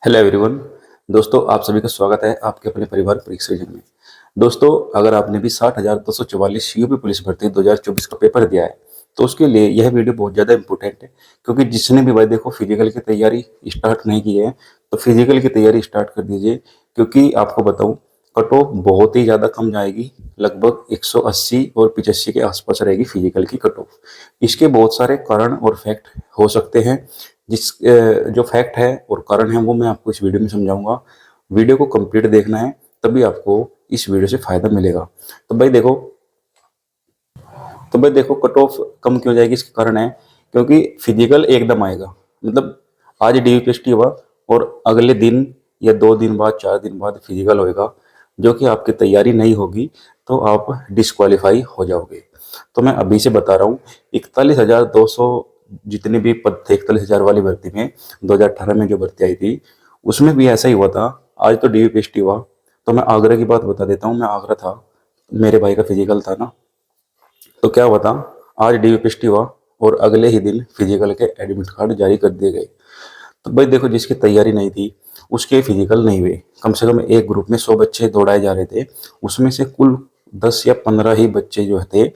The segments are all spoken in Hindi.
Hello everyone. दोस्तों, आप सभी का स्वागत है आपके अपने परिवार परीक्षा विजन में। दोस्तों, अगर आपने भी 60,244 सीयूपी पुलिस भर्ती 2024 का पेपर दिया है तो उसके लिए यह वीडियो बहुत ज़्यादा इंपॉर्टेंट है, क्योंकि जिसने भी भाई देखो फिजिकल की तैयारी स्टार्ट नहीं की है तो फिजिकल की तैयारी स्टार्ट कर दीजिए। क्योंकि आपको बताऊं, कट ऑफ बहुत ही ज़्यादा कम जाएगी, लगभग 180 और 85 के आसपास रहेगी फिजिकल की कट ऑफ। इसके बहुत सारे कारण और फैक्ट हो सकते हैं, जो फैक्ट है और कारण है वो मैं आपको इस वीडियो में समझाऊंगा। वीडियो को कंप्लीट देखना है, तभी आपको इस वीडियो से फायदा मिलेगा। तो भाई देखो तो भाई देखो कट ऑफ कम क्यों जाएगी, इसके कारण है क्योंकि फिजिकल एकदम आएगा। मतलब आज डीपीएसटी हुआ और अगले दिन या 2 दिन बाद 4 दिन बाद फिजिकल होएगा, जो कि आपकी तैयारी नहीं होगी तो आप डिस्क्वालीफाई हो जाओगे। तो मैं अभी से बता रहा हूँ, 41,200 जितने भी पद थे 41,000 वाली भर्ती में 2018 में जो भर्ती आई थी उसमें भी ऐसा ही हुआ था। आज तो डीपीएसटी हुआ, तो मैं आगरा की बात बता देता हूँ। मैं आगरा था, मेरे भाई का फिजिकल था ना। तो क्या हुआ था, आज डीपीएसटी हुआ और अगले ही दिन फिजिकल के एडमिट कार्ड जारी कर दिए गए। तो भाई देखो, जिसकी तैयारी नहीं थी उसके फिजिकल नहीं हुए। कम से कम एक ग्रुप में 100 बच्चे दौड़ाए जा रहे थे, उसमें से कुल 10 या 15 ही बच्चे जो थे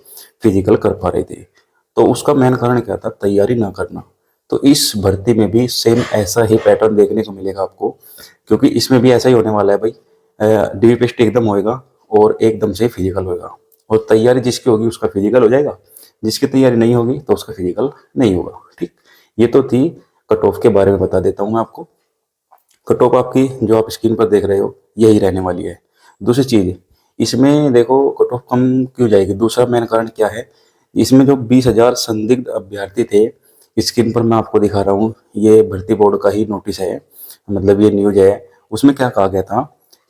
फिजिकल कर पा रहे थे। तो उसका मेन कारण क्या था, तैयारी ना करना। तो इस भर्ती में भी सेम ऐसा ही पैटर्न देखने को मिलेगा आपको, क्योंकि इसमें भी ऐसा ही होने वाला है भाई। डीपीएसटी एकदम होएगा और एकदम से फिजिकल होएगा, और तैयारी जिसकी होगी उसका फिजिकल हो जाएगा, जिसकी तैयारी नहीं होगी तो उसका फिजिकल नहीं होगा। ठीक, ये तो थी कट ऑफ के बारे में। बता देता हूँ मैं आपको, कट ऑफ आपकी जो आप स्क्रीन पर देख रहे हो यही रहने वाली है। दूसरी चीज, इसमें देखो कट ऑफ कम क्यों जाएगी, दूसरा मेन कारण क्या है। इसमें जो 20,000 संदिग्ध अभ्यर्थी थे, स्क्रीन पर मैं आपको दिखा रहा हूँ, ये भर्ती बोर्ड का ही नोटिस है, मतलब ये न्यूज है। उसमें क्या कहा गया था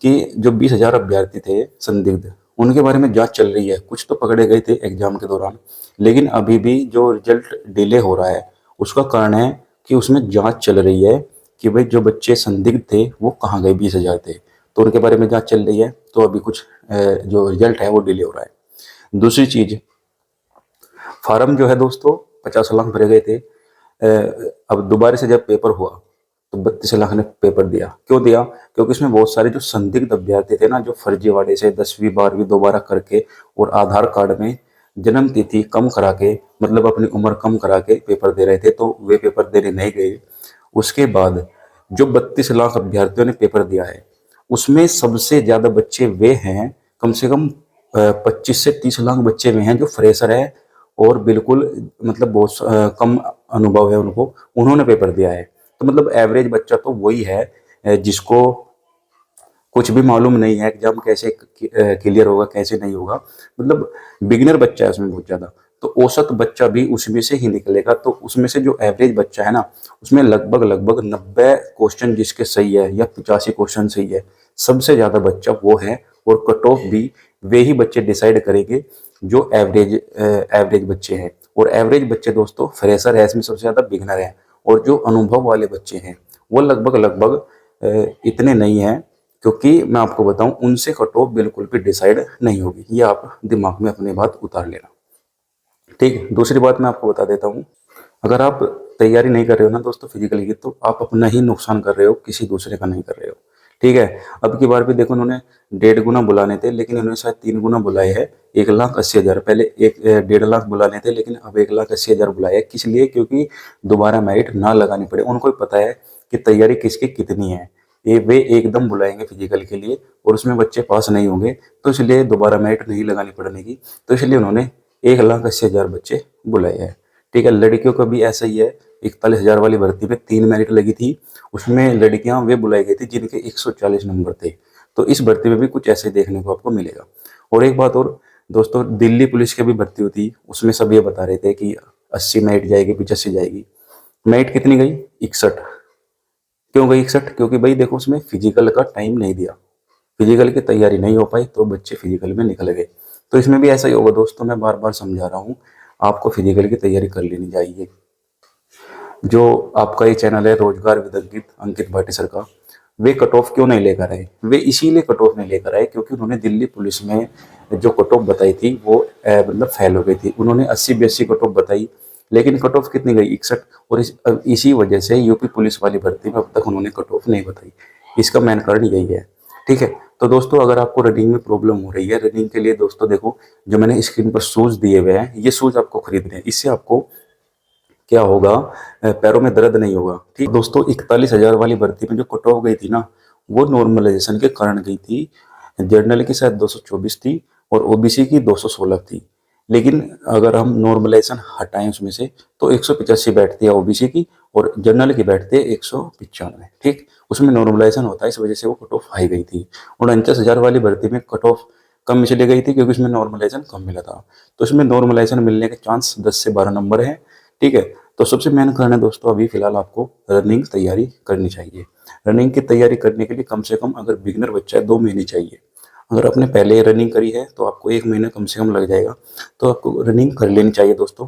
कि जो 20,000 अभ्यर्थी थे संदिग्ध, उनके बारे में जांच चल रही है। कुछ तो पकड़े गए थे एग्जाम के दौरान, लेकिन अभी भी जो रिजल्ट डिले हो रहा है उसका कारण है कि उसमें जांच चल रही है कि भाई जो बच्चे संदिग्ध थे वो कहाँ गए, 20,000 थे, तो उनके बारे में जांच चल रही है। तो अभी कुछ जो रिजल्ट है वो डिले हो रहा है। दूसरी चीज, फार्म जो है दोस्तों 50 लाख भरे गए थे। अब दोबारा से जब पेपर हुआ तो 32 लाख ने पेपर दिया। क्यों दिया? क्योंकि इसमें बहुत सारे जो संदिग्ध अभ्यर्थी थे ना, जो फर्जीवाड़े से 10वीं 12वीं दोबारा करके और आधार कार्ड में जन्म तिथि कम करा के, मतलब अपनी उम्र कम करा के पेपर दे रहे थे, तो वे पेपर देने नहीं गए। उसके बाद जो 32 लाख अभ्यर्थियों ने पेपर दिया है उसमें सबसे ज्यादा बच्चे वे हैं, कम से कम 25 से 30 लाख बच्चे में हैं जो फ्रेशर है और बिल्कुल मतलब बहुत कम अनुभव है उनको, उन्होंने पेपर दिया है। तो मतलब एवरेज बच्चा तो वही है जिसको कुछ भी मालूम नहीं है एग्जाम कैसे क्लियर होगा कैसे नहीं होगा, मतलब बिगिनर बच्चा है उसमें बहुत ज्यादा। तो औसत बच्चा भी उसमें से ही निकलेगा। तो उसमें से जो एवरेज बच्चा है ना, उसमें लगभग लगभग 90 क्वेश्चन जिसके सही है या 85 क्वेश्चन सही है, सबसे ज्यादा बच्चा वो है। और कट ऑफ भी वे ही बच्चे डिसाइड करेंगे जो एवरेज बच्चे हैं। और एवरेज बच्चे दोस्तों फ्रेशर है, इसमें सबसे ज्यादा बिगनर है। और जो अनुभव वाले बच्चे हैं वो लगभग लगभग इतने नहीं है, क्योंकि मैं आपको बताऊं उनसे कट ऑफ बिल्कुल भी डिसाइड नहीं होगी। ये आप दिमाग में अपनी बात उतार लेना। ठीक है, दूसरी बात मैं आपको बता देता हूँ, अगर आप तैयारी नहीं कर रहे हो ना दोस्तों फिजिकली की, तो आप अपना ही नुकसान कर रहे हो, किसी दूसरे का नहीं कर रहे हो। ठीक है, अब की बार भी देखो उन्होंने 1.5 गुना बुलाने थे, लेकिन उन्होंने शायद 3 गुना बुलाए हैं। 1,80,000, पहले 1.5 लाख बुलाने थे लेकिन अब 1,80,000 बुलाए हैं। किस लिए? क्योंकि दोबारा मेरिट ना लगानी पड़े। उनको भी पता है कि तैयारी किसकी कितनी है, ये वे एकदम बुलाएंगे फिजिकल के लिए और उसमें बच्चे पास नहीं होंगे, तो इसलिए दोबारा मेरिट नहीं लगानी पड़ने की। तो इसलिए उन्होंने 1,80,000 बच्चे बुलाए हैं। ठीक है, लड़कियों का भी ऐसा ही है। 41,000 वाली भर्ती में 3 मेरिट लगी थी, उसमें लड़कियां वे बुलाई गई थी जिनके 140 नंबर थे। तो इस भर्ती में भी कुछ ऐसे देखने को आपको मिलेगा। और एक बात और दोस्तों, दिल्ली पुलिस की भी भर्ती होती, उसमें सब ये बता रहे थे कि 80 मेरिट जाएगी, 85 जाएगी। मेरिट कितनी गई? 61। क्यों गई 61? क्योंकि भाई देखो उसमें फिजिकल का टाइम नहीं दिया, फिजिकल की तैयारी नहीं हो पाई तो बच्चे फिजिकल में निकल गए। तो इसमें भी ऐसा ही होगा दोस्तों, मैं बार बार समझा रहा हूँ, आपको फिजिकल की तैयारी कर लेनी चाहिए। जो आपका ये चैनल है रोजगार with Ankit, Ankit Bhati sir का, वे कट ऑफ क्यों नहीं लेकर आए? वे इसीलिए कट ऑफ नहीं लेकर आए क्योंकि उन्होंने दिल्ली पुलिस में जो कट ऑफ बताई थी वो मतलब फेल हो गई थी। उन्होंने 80 82 कट ऑफ बताई, लेकिन कट ऑफ कितनी गई 61, और इसी वजह से यूपी पुलिस वाली भर्ती में अब तक उन्होंने कट ऑफ नहीं बताई। इसका मेन कारण यही है। ठीक है, तो दोस्तों अगर आपको रनिंग में प्रॉब्लम हो रही है, रनिंग के लिए दोस्तों देखो जो मैंने स्क्रीन पर शूज दिए हुए हैं, ये शूज आपको खरीदने हैं। इससे आपको क्या होगा, पैरों में दर्द नहीं होगा। ठीक दोस्तों, 41,000 वाली भर्ती में जो कट ऑफ गई थी ना, वो नॉर्मलाइजेशन के कारण गई थी। जनरल की शायद 224 थी और ओबीसी की 216 थी। लेकिन अगर हम नॉर्मलाइजेशन हटाएं उसमें से तो 185 बैठती है ओबीसी की और जनरल की बैठती है 195। ठीक, उसमें नॉर्मलाइजेशन होता है, इस वजह से वो कट ऑफ हाई गई थी। 49,000 वाली भर्ती में कट ऑफ कम चली गई थी क्योंकि उसमें नॉर्मलाइजेशन कम मिला था। तो इसमें नॉर्मलाइजेशन मिलने के चांस 10 से 12 नंबर है। ठीक है, तो सबसे मेन कारण है दोस्तों, अभी फिलहाल आपको रनिंग तैयारी करनी चाहिए। रनिंग की तैयारी करने के लिए कम से कम अगर बिगिनर बच्चा है 2 महीने चाहिए। अगर आपने पहले रनिंग करी है तो आपको 1 महीना कम से कम लग जाएगा। तो आपको रनिंग कर लेनी चाहिए दोस्तों।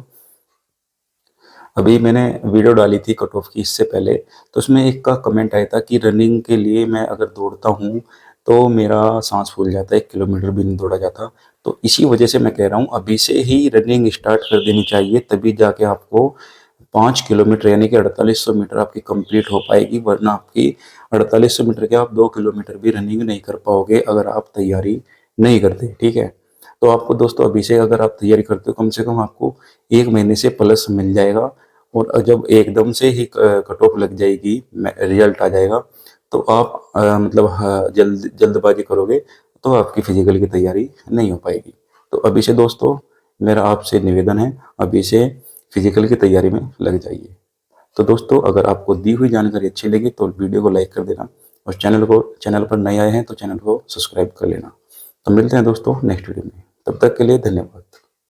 अभी मैंने वीडियो डाली थी कट ऑफ की इससे पहले, तो उसमें एक का कमेंट आया था कि रनिंग के लिए मैं अगर दौड़ता हूँ तो मेरा सांस फूल जाता है, 1 किलोमीटर भी नहीं दौड़ा जाता। तो इसी वजह से मैं कह रहा हूँ अभी से ही रनिंग स्टार्ट कर देनी चाहिए, तभी जाके आपको 5 किलोमीटर यानी कि 4800 मीटर आपकी कंप्लीट हो पाएगी। वरना आपकी 4800 मीटर के आप 2 किलोमीटर भी रनिंग नहीं कर पाओगे अगर आप तैयारी नहीं करते। ठीक है, तो आपको दोस्तों अभी से अगर आप तैयारी करते हो कम से कम आपको 1 महीने से प्लस मिल जाएगा। और जब एकदम से ही कट ऑफ लग जाएगी, रिजल्ट आ जाएगा, तो आप मतलब जल्दबाजी करोगे तो आपकी फिजिकल की तैयारी नहीं हो पाएगी। तो अभी से दोस्तों मेरा आपसे निवेदन है, अभी से फिजिकल की तैयारी में लग जाइए। तो दोस्तों अगर आपको दी हुई जानकारी अच्छी लगी तो वीडियो को लाइक कर देना, और चैनल पर नए आए हैं तो चैनल को सब्सक्राइब कर लेना। तो मिलते हैं दोस्तों नेक्स्ट वीडियो में, तब तक के लिए धन्यवाद।